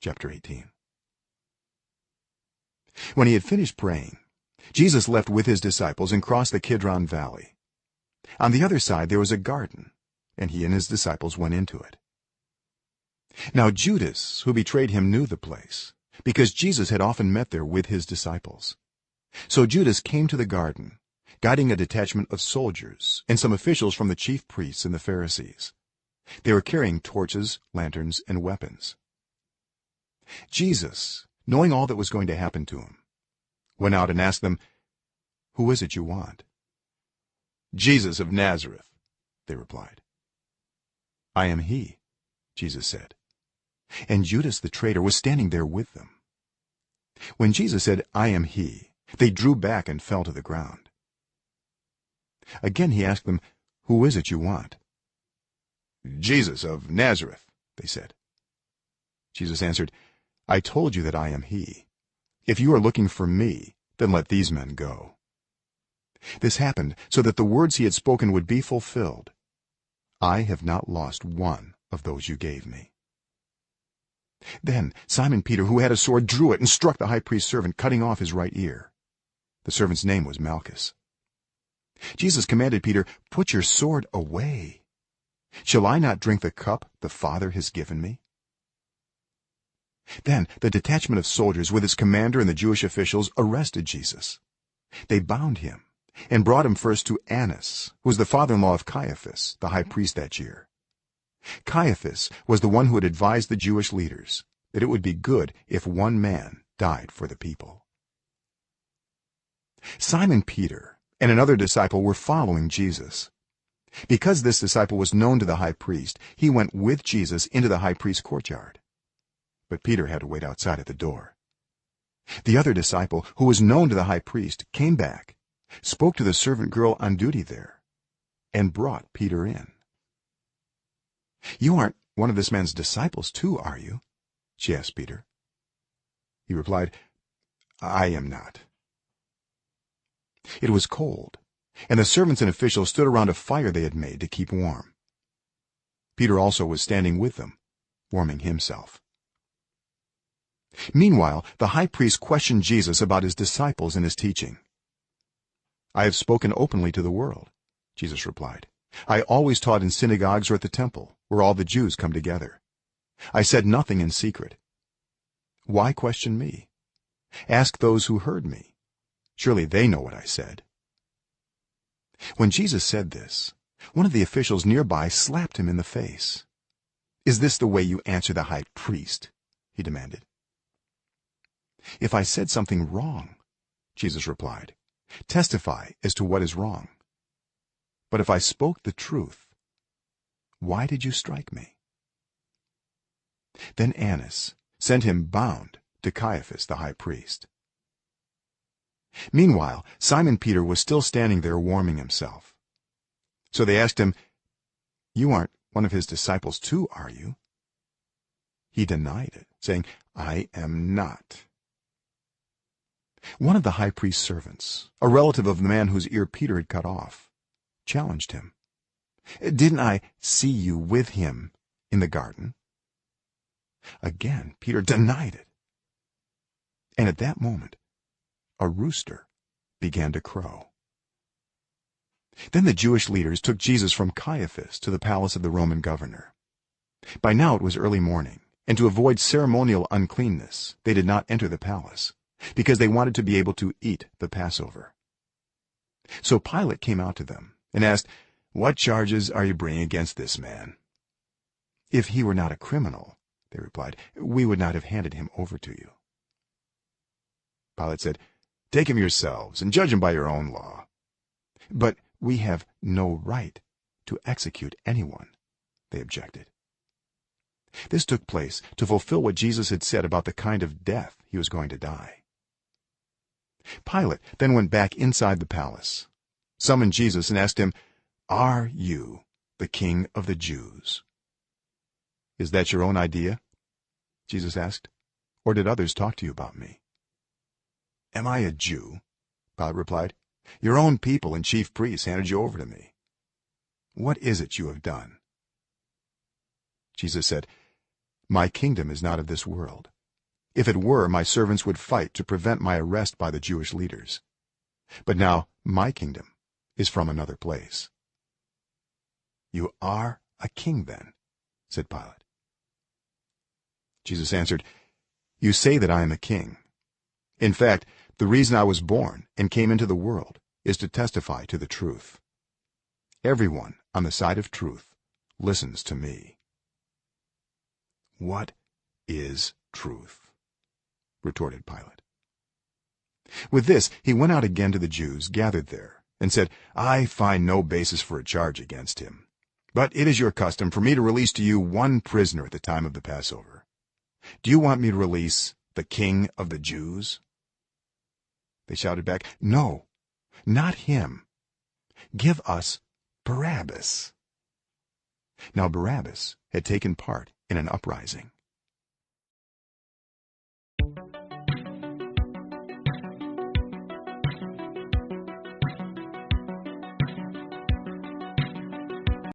chapter 18. When he had finished praying, Jesus left with his disciples and crossed the Kidron valley. On the other side there was a garden, and he and his disciples went into it. Now Judas, who betrayed him, knew the place, because Jesus had often met there with his disciples. So Judas came to the garden, guiding a detachment of soldiers and some officials from the chief priests and the Pharisees. They were carrying torches, lanterns, and weapons. Jesus, knowing all that was going to happen to him, went out and asked them, "Who is it you want?" "Jesus of Nazareth," they replied. "I am he," Jesus said. And Judas the traitor was standing there with them. When Jesus said, "I am he," they drew back and fell to the ground. Again he asked them, "Who is it you want?" "Jesus of Nazareth," they said. Jesus answered, "I told you that I am he. If you are looking for me, then let these men go." This happened so that the words he had spoken would be fulfilled. "I have not lost one of those you gave me." Then Simon Peter, who had a sword, drew it and struck the high priest's servant, cutting off his right ear. The servant's name was Malchus. Jesus commanded Peter, "Put your sword away. Shall I not drink the cup the Father has given me?" Then the detachment of soldiers with its commander and the Jewish officials arrested Jesus. They bound him and brought him first to Annas, who was the father-in-law of Caiaphas, the high priest that year. Caiaphas was the one who had advised the Jewish leaders that it would be good if one man died for the people. Simon Peter and another disciple were following Jesus. Because this disciple was known to the high priest, he went with Jesus into the high priest's courtyard. But Peter had to wait outside at the door. The other disciple, who was known to the high priest, came back, spoke to the servant girl on duty there, and brought Peter in. "You aren't one of this man's disciples too, are you?" she asked Peter. He replied, "I am not." It was cold, and the servants and officials stood around a fire they had made to keep warm. Peter also was standing with them, warming himself. Meanwhile the high priest questioned Jesus about his disciples and his teaching. "I have spoken openly to the world," Jesus replied. "I always taught in synagogues or at the temple, where all the Jews come together. I said nothing in secret. Why question me? Ask those who heard me. Surely they know what I said." When Jesus said this, one of the officials nearby slapped him in the face. "Is this the way you answer the high priest?" he demanded. "If I said something wrong," Jesus replied, "testify as to what is wrong. But if I spoke the truth, why did you strike me?" Then Annas sent him bound to Caiaphas the high priest. Meanwhile Simon Peter was still standing there warming himself. So they asked him, "You aren't one of his disciples too, are you?" He denied it, saying, "I am not." One of the high priest's servants, a relative of the man whose ear Peter had cut off, challenged him. "Didn't I see you with him in the garden?" Again Peter denied it. And at that moment a rooster began to crow. Then the Jewish leaders took Jesus from Caiaphas to the palace of the Roman governor. By now it was early morning, and to avoid ceremonial uncleanness they did not enter the palace, because they wanted to be able to eat the Passover. So Pilate came out to them and asked, "What charges are you bringing against this man?" "If he were not a criminal," they replied, "we would not have handed him over to you." Pilate said, "Take him yourselves and judge him by your own law." "But we have no right to execute anyone," they objected. This took place to fulfill what Jesus had said about the kind of death he was going to die. Pilate then went back inside the palace, summoned Jesus, and asked him, "Are you the king of the Jews?" "Is that your own idea?" Jesus asked, "or did others talk to you about me?" "Am I a Jew?" Pilate replied. "Your own people and chief priests handed you over to me. What is it you have done?" Jesus said, "My kingdom is not of this world. if it were, my servants would fight to prevent my arrest by the Jewish leaders, but now my kingdom is from another place." "You are a king then?" said Pilate. Jesus answered, "You say that I am a king. In fact, the reason I was born and came into the world is to testify to the truth. Everyone on the side of truth listens to me." "What is truth?" retorted Pilate. With this he went out again to the Jews gathered there and said, "I find no basis for a charge against him, but it is your custom for me to release to you one prisoner at the time of the Passover. Do you want me to release the King of the Jews?" They shouted back, "No, not him. Give us Barabbas." Now Barabbas had taken part in an uprising.